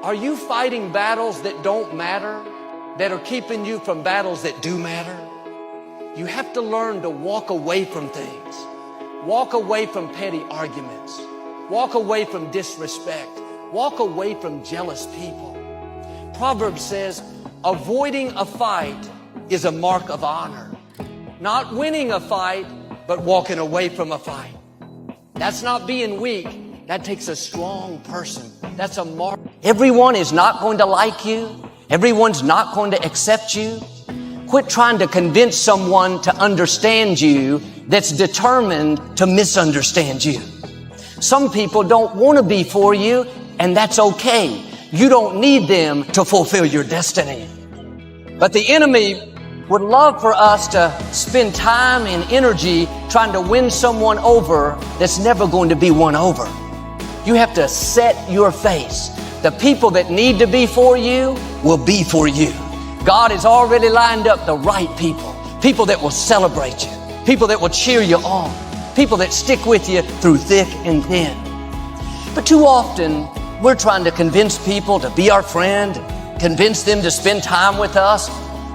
Are you fighting battles that don't matter, that are keeping you from battles that do matter? You have to learn to walk away from things. Walk away from petty arguments. Walk away from disrespect. Walk away from jealous people. Proverbs says, avoiding a fight is a mark of honor. Not winning a fight, but walking away from a fight. That's not being weak. That takes a strong person. That's a mark. Everyone is not going to like you. Everyone's not going to accept you. Quit trying to convince someone to understand you that's determined to misunderstand you. Some people don't want to be for you, and that's okay. You don't need them to fulfill your destiny. But the enemy would love for us to spend time and energy trying to win someone over that's never going to be won over. You have to set your face. The people that need to be for you will be for you. God has already lined up the right people. People that will celebrate you. People that will cheer you on. People that stick with you through thick and thin. But too often, we're trying to convince people to be our friend, convince them to spend time with us.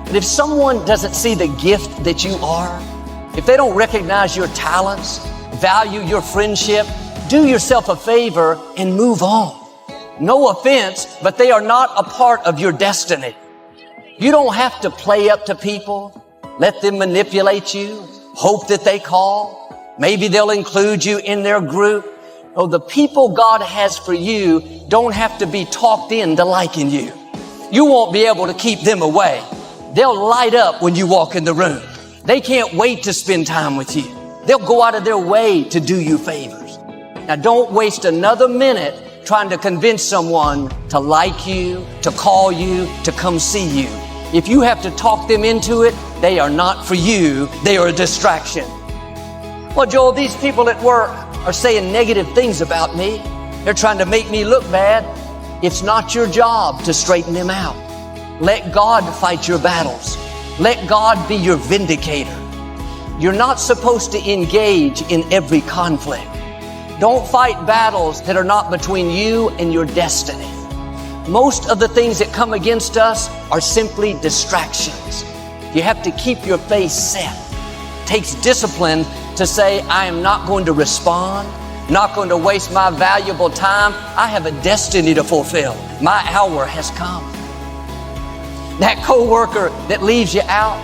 But if someone doesn't see the gift that you are, if they don't recognize your talents, value your friendship, do yourself a favor and move on. No offense, but they are not a part of your destiny. You don't have to play up to people, let them manipulate you, hope that they call. Maybe they'll include you in their group. Oh, the people God has for you don't have to be talked into liking you. You won't be able to keep them away. They'll light up when you walk in the room. They can't wait to spend time with you. They'll go out of their way to do you favors. Now, don't waste another minute trying to convince someone to like you, to call you, to come see you. If you have to talk them into it, they are not for you. They are a distraction. Well, Joel, these people at work are saying negative things about me. They're trying to make me look bad. It's not your job to straighten them out. Let God fight your battles. Let God be your vindicator. You're not supposed to engage in every conflict. Don't fight battles that are not between you and your destiny. Most of the things that come against us are simply distractions. You have to keep your face set. It takes discipline to say, I am not going to respond, not going to waste my valuable time. I have a destiny to fulfill. My hour has come. That coworker that leaves you out,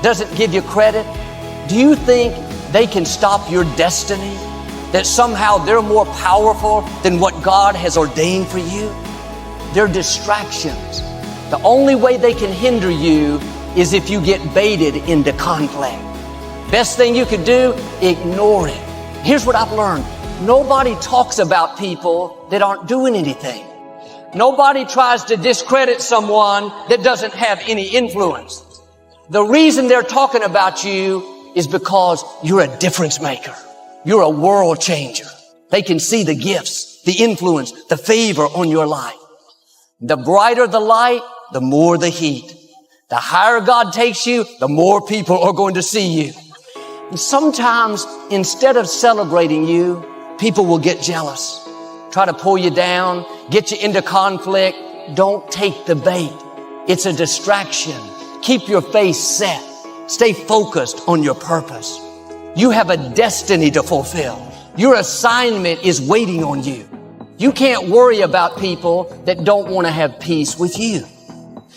doesn't give you credit, do you think they can stop your destiny? That somehow they're more powerful than what God has ordained for you? They're distractions. The only way they can hinder you is if you get baited into conflict. Best thing you could do, ignore it. Here's what I've learned. Nobody talks about people that aren't doing anything. Nobody tries to discredit someone that doesn't have any influence. The reason they're talking about you is because you're a difference maker. You're a world changer. They can see the gifts, the influence, the favor on your life. The brighter the light, the more the heat. The higher God takes you, the more people are going to see you. And sometimes, instead of celebrating you, people will get jealous, try to pull you down, get you into conflict. Don't take the bait. It's a distraction. Keep your face set. Stay focused on your purpose. You have a destiny to fulfill. Your assignment is waiting on you. You can't worry about people that don't want to have peace with you.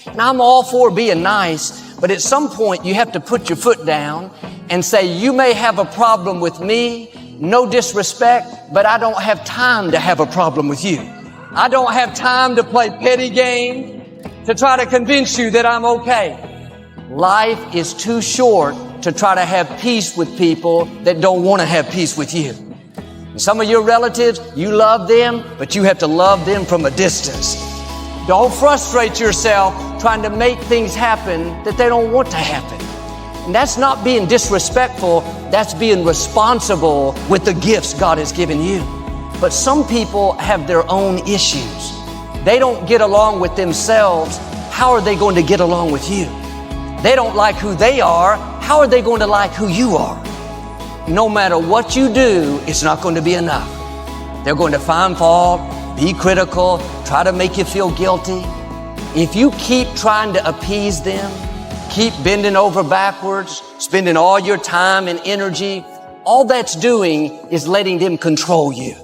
And I'm all for being nice, but at some point you have to put your foot down and say, you may have a problem with me, no disrespect, but I don't have time to have a problem with you. I don't have time to play petty games to try to convince you that I'm okay. Life is too short to try to have peace with people that don't want to have peace with you. And some of your relatives, you love them, but you have to love them from a distance. Don't frustrate yourself trying to make things happen that they don't want to happen. And that's not being disrespectful, that's being responsible with the gifts God has given you. But some people have their own issues. They don't get along with themselves. How are they going to get along with you? They don't like who they are. How are they going to like who you are? No matter what you do, it's not going to be enough. They're going to find fault. be critical, try to make you feel guilty. If you keep trying to appease them, keep bending over backwards, spending all your time and energy, all that's doing is letting them control you.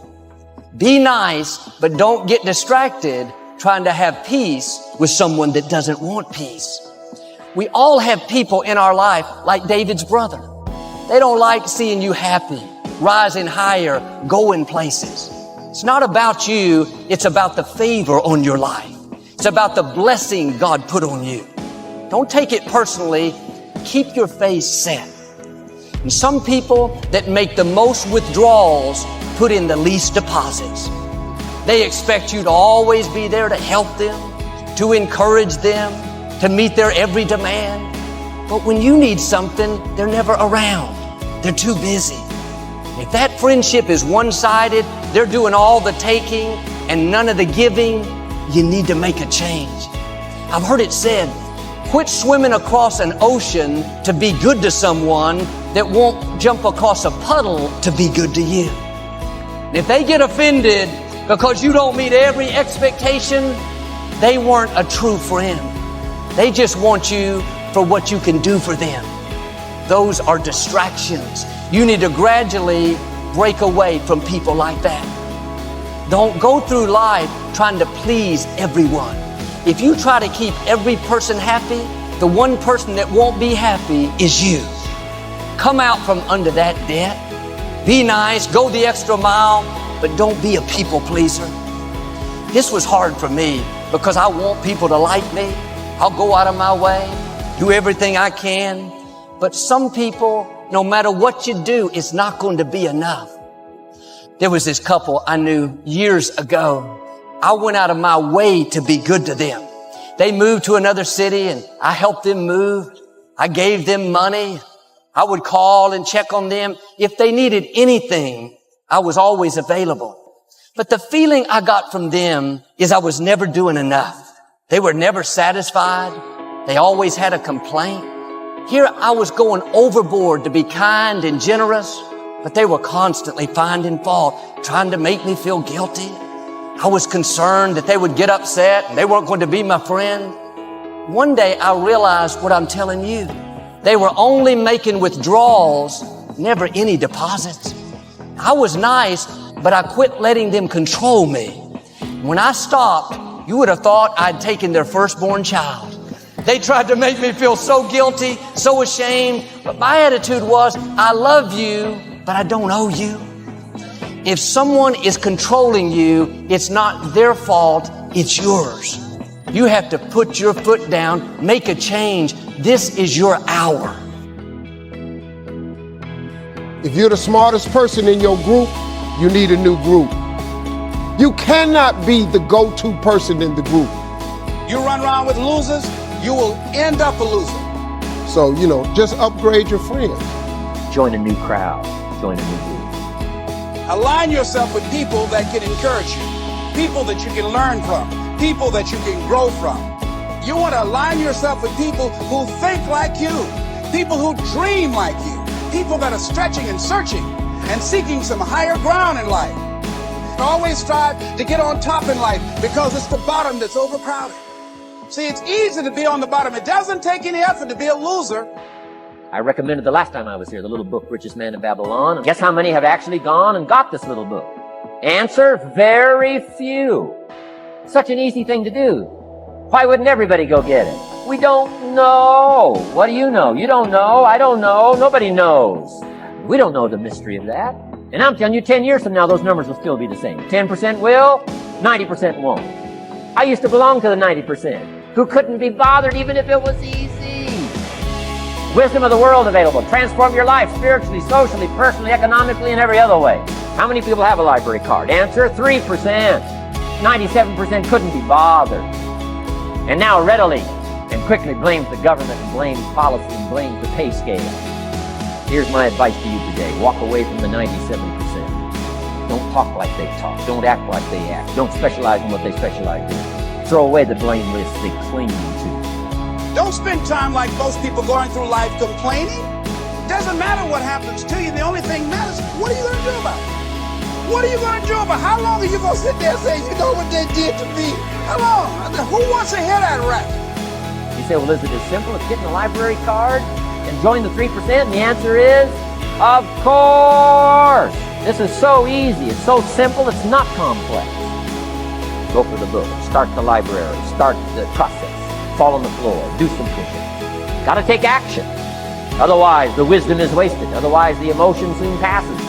Be nice, but don't get distracted trying to have peace with someone that doesn't want peace. We all have people in our life like David's brother. They don't like seeing you happy, rising higher, going places. It's not about you, it's about the favor on your life. It's about the blessing God put on you. Don't take it personally. Keep your face set. And some people that make the most withdrawals put in the least deposits. They expect you to always be there to help them, to encourage them, to meet their every demand. But when you need something, they're never around. They're too busy. If that friendship is one-sided, they're doing all the taking and none of the giving, you need to make a change. I've heard it said, quit swimming across an ocean to be good to someone that won't jump across a puddle to be good to you. And if they get offended because you don't meet every expectation, they weren't a true friend. They just want you for what you can do for them. Those are distractions. You need to gradually break away from people like that. Don't go through life trying to please everyone. If you try to keep every person happy, the one person that won't be happy is you. Come out from under that debt. Be nice, go the extra mile, but don't be a people pleaser. This was hard for me because I want people to like me. I'll go out of my way, do everything I can. But some people, no matter what you do, it's not going to be enough. There was this couple I knew years ago. I went out of my way to be good to them. They moved to another city and I helped them move. I gave them money. I would call and check on them. If they needed anything, I was always available. But the feeling I got from them is I was never doing enough. They were never satisfied. They always had a complaint. Here I was going overboard to be kind and generous, but they were constantly finding fault, trying to make me feel guilty. I was concerned that they would get upset and they weren't going to be my friend. One day I realized what I'm telling you. They were only making withdrawals, never any deposits. I was nice, but I quit letting them control me. When I stopped, you would have thought I'd taken their firstborn child. They tried to make me feel so guilty, so ashamed, but my attitude was, I love you, but I don't owe you. If someone is controlling you, it's not their fault, it's yours. You have to put your foot down, make a change. This is your hour. If you're the smartest person in your group, you need a new group. You cannot be the go-to person in the group. You run around with losers, you will end up a loser. So, just upgrade your friends. Join a new crowd, join a new group. Align yourself with people that can encourage you, people that you can learn from, people that you can grow from. You want to align yourself with people who think like you, people who dream like you, people that are stretching and searching and seeking some higher ground in life. Always strive to get on top in life because it's the bottom that's overcrowded. See, it's easy to be on the bottom. It doesn't take any effort to be a loser. I recommended the last time I was here, the little book, Richest Man in Babylon. Guess how many have actually gone and got this little book? Answer, very few. Such an easy thing to do. Why wouldn't everybody go get it? We don't know. What do you know? You don't know. I don't know. Nobody knows. We don't know the mystery of that. And I'm telling you, 10 years from now, those numbers will still be the same. 10% will, 90% won't. I used to belong to the 90% who couldn't be bothered even if it was easy. Wisdom of the world available. Transform your life spiritually, socially, personally, economically, and every other way. How many people have a library card? Answer, 3%. 97% couldn't be bothered. And now readily and quickly blames the government and blames policy and blames the pay scale. Here's my advice to you today. Walk away from the 97%. Don't talk like they talk. Don't act like they act. Don't specialize in what they specialize in. Throw away the blame list they cling to. Don't spend time like most people going through life complaining. Doesn't matter what happens to you. The only thing matters, what are you going to do about it? What are you going to do about it? How long are you going to sit there and say, you know what they did to me? How long? Who wants to hear that rap? You say, well, is it as simple as getting a library card and join the 3%? And the answer is, of course. This is so easy. It's so simple. It's not complex. Go for the book. Start the library. Start the process. Fall on the floor. Do some push-ups. Got to take action. Otherwise, the wisdom is wasted. Otherwise, the emotion soon passes.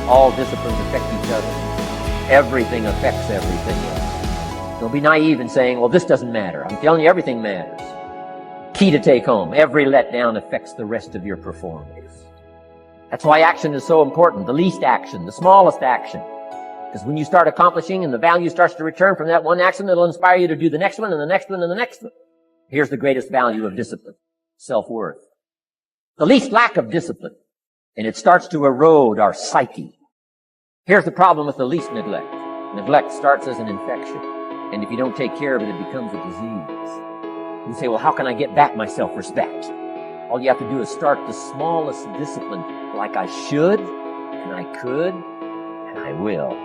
All disciplines affect each other. Everything affects everything else. Don't be naive in saying, well, this doesn't matter. I'm telling you, everything matters. Key to take home. Every letdown affects the rest of your performance. That's why action is so important. The least action, the smallest action. Because when you start accomplishing and the value starts to return from that one action, it'll inspire you to do the next one and the next one and the next one. Here's the greatest value of discipline. Self-worth. The least lack of discipline. And it starts to erode our psyche. Here's the problem with the least neglect. Neglect starts as an infection. And if you don't take care of it, it becomes a disease. You say, well, how can I get back my self-respect? All you have to do is start the smallest discipline, like I should, and I could, and I will.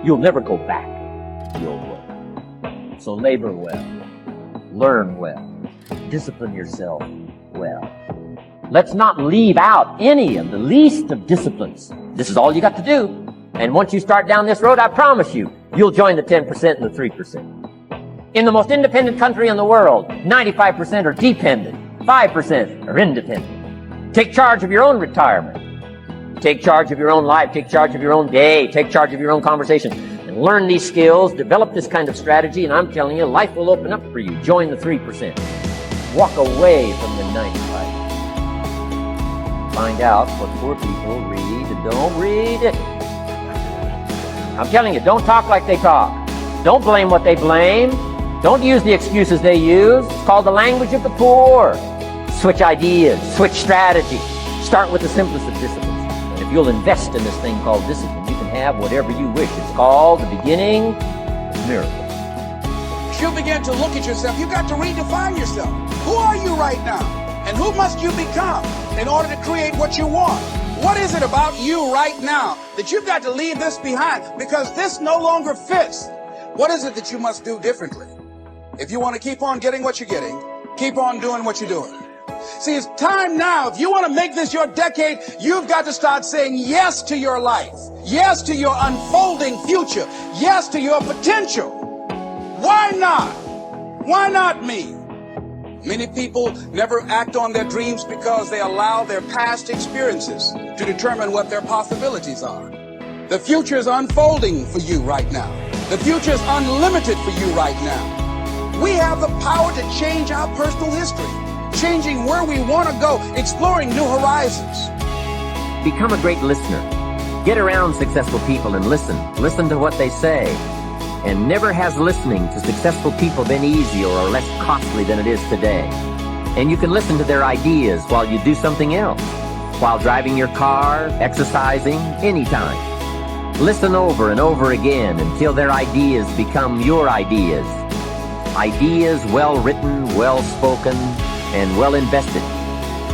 You'll never go back. You'll work. So labor well. Learn well. Discipline yourself well. Let's not leave out any of the least of disciplines. This is all you got to do. And once you start down this road, I promise you, you'll join the 10% and the 3%. In the most independent country in the world, 95% are dependent. 5% are independent. Take charge of your own retirement. Take charge of your own life. Take charge of your own day. Take charge of your own conversation. And learn these skills. Develop this kind of strategy. And I'm telling you, life will open up for you. Join the 3%. Walk away from the 95%. Find out what poor people read and don't read it. I'm telling you, don't talk like they talk. Don't blame what they blame. Don't use the excuses they use. It's called the language of the poor. Switch ideas. Switch strategy. Start with the simplest of disciplines. And if you'll invest in this thing called discipline, you can have whatever you wish. It's called the beginning of miracles. As you begin to look at yourself, you've got to redefine yourself. Who are you right now? And who must you become in order to create what you want? What is it about you right now that you've got to leave this behind because this no longer fits? What is it that you must do differently? If you want to keep on getting what you're getting, keep on doing what you're doing. See, it's time now. If you want to make this your decade, you've got to start saying yes to your life. Yes to your unfolding future. Yes to your potential. Why not? Why not me? Many people never act on their dreams because they allow their past experiences to determine what their possibilities are. The future is unfolding for you right now. The future is unlimited for you right now. We have the power to change our personal history, changing where we want to go, exploring new horizons. Become a great listener. Get around successful people and listen. Listen to what they say. And never has listening to successful people been easier or less costly than it is today. And you can listen to their ideas while you do something else, while driving your car, exercising, anytime. Listen over and over again until their ideas become your ideas. Ideas well written, well spoken, and well invested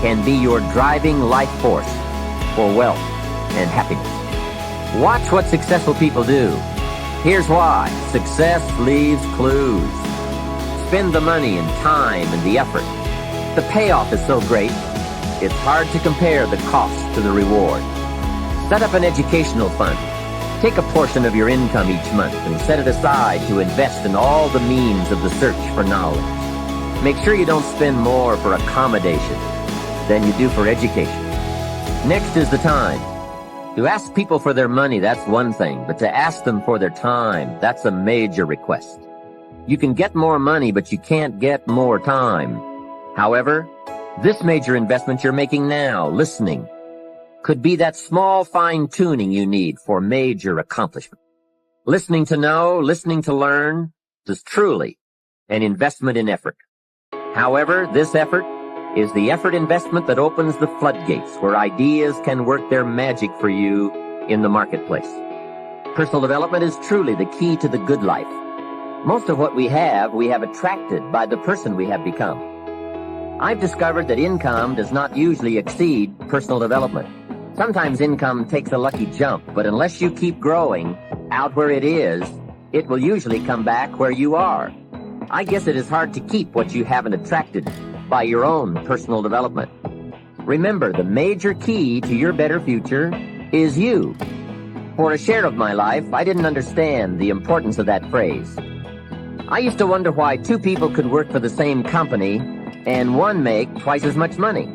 can be your driving life force for wealth and happiness. Watch what successful people do. Here's why. Success leaves clues. Spend the money and time and the effort. The payoff is so great, it's hard to compare the cost to the reward. Set up an educational fund. Take a portion of your income each month and set it aside to invest in all the means of the search for knowledge. Make sure you don't spend more for accommodation than you do for education. Next is the time. To ask people for their money, that's one thing, but to ask them for their time, that's a major request. You can get more money, but you can't get more time. However, this major investment you're making now, listening, could be that small fine-tuning you need for major accomplishment. Listening to know, listening to learn, is truly an investment in effort. However, this effort is the effort investment that opens the floodgates where ideas can work their magic for you in the marketplace. Personal development is truly the key to the good life. Most of what we have attracted by the person we have become. I've discovered that income does not usually exceed personal development. Sometimes income takes a lucky jump, but unless you keep growing out where it is, it will usually come back where you are. I guess it is hard to keep what you haven't attracted by your own personal development. Remember, the major key to your better future is you. For a share of my life, I didn't understand the importance of that phrase. I used to wonder why two people could work for the same company and one make twice as much money.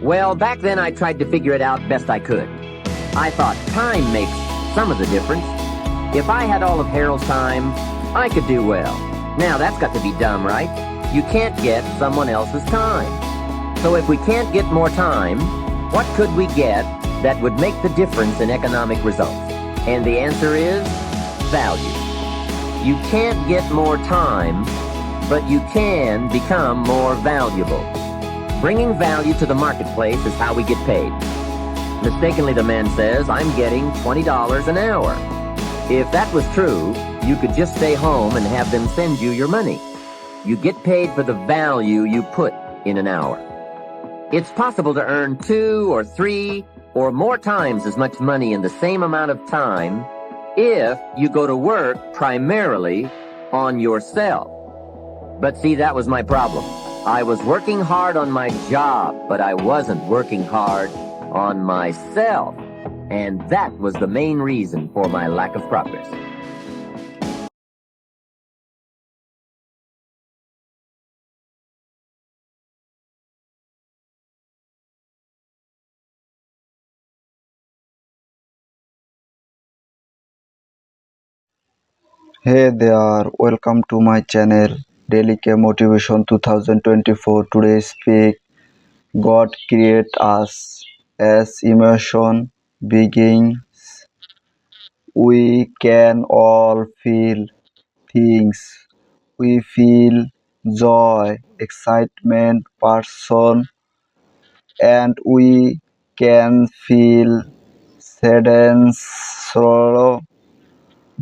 Well, back then I tried to figure it out best I could. I thought time makes some of the difference. If I had all of Harold's time, I could do well. Now that's got to be dumb, right? You can't get someone else's time. So if we can't get more time, what could we get that would make the difference in economic results? And the answer is value. You can't get more time, but you can become more valuable. Bringing value to the marketplace is how we get paid. Mistakenly, the man says, I'm getting $20 an hour. If that was true, you could just stay home and have them send you your money. You get paid for the value you put in an hour. It's possible to earn 2 or 3 or more times as much money in the same amount of time if you go to work primarily on yourself. But see, that was my problem. I was working hard on my job, but I wasn't working hard on myself. And that was the main reason for my lack of progress. Hey there, welcome to my channel Dailykeymotivation 2024. Today speak God create us as emotion begins. We can all feel things. We feel joy, excitement, passion, and we can feel sadness, sorrow,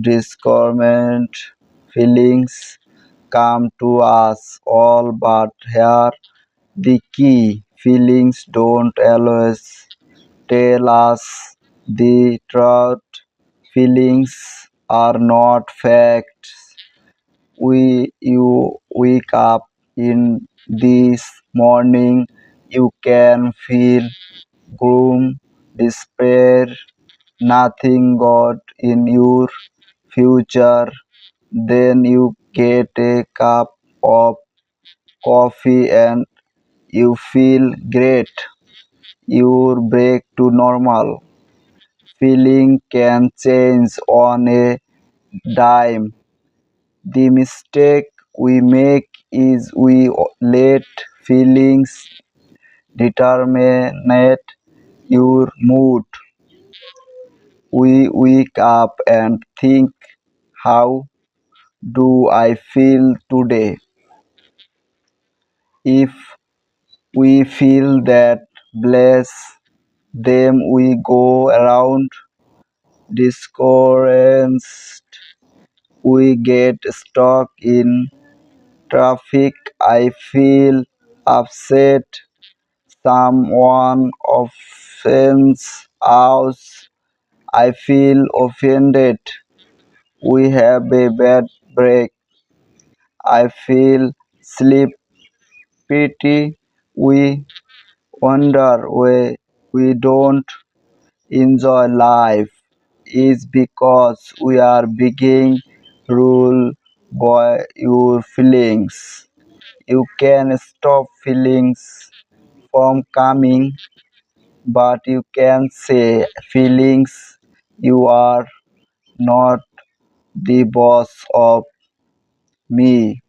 discouragement. Feelings come to us all, but here the key: feelings don't always tell us the truth. Feelings are not facts. You wake up in this morning, you can feel gloom, despair, nothing good in your future. Then you get a cup of coffee and you feel great. Your back to normal. Feeling can change on a dime. The mistake we make is we let feelings determine your mood. We wake up and think, how do I feel today? If we feel that bless them, we go around discouraged. We get stuck in traffic. I feel upset. Someone offends us. I feel offended. We have a bad break. I feel sleepy. We wonder why we don't enjoy life is because we are being ruled by your feelings. You can stop feelings from coming, but you can say feelings, you are not the boss of me.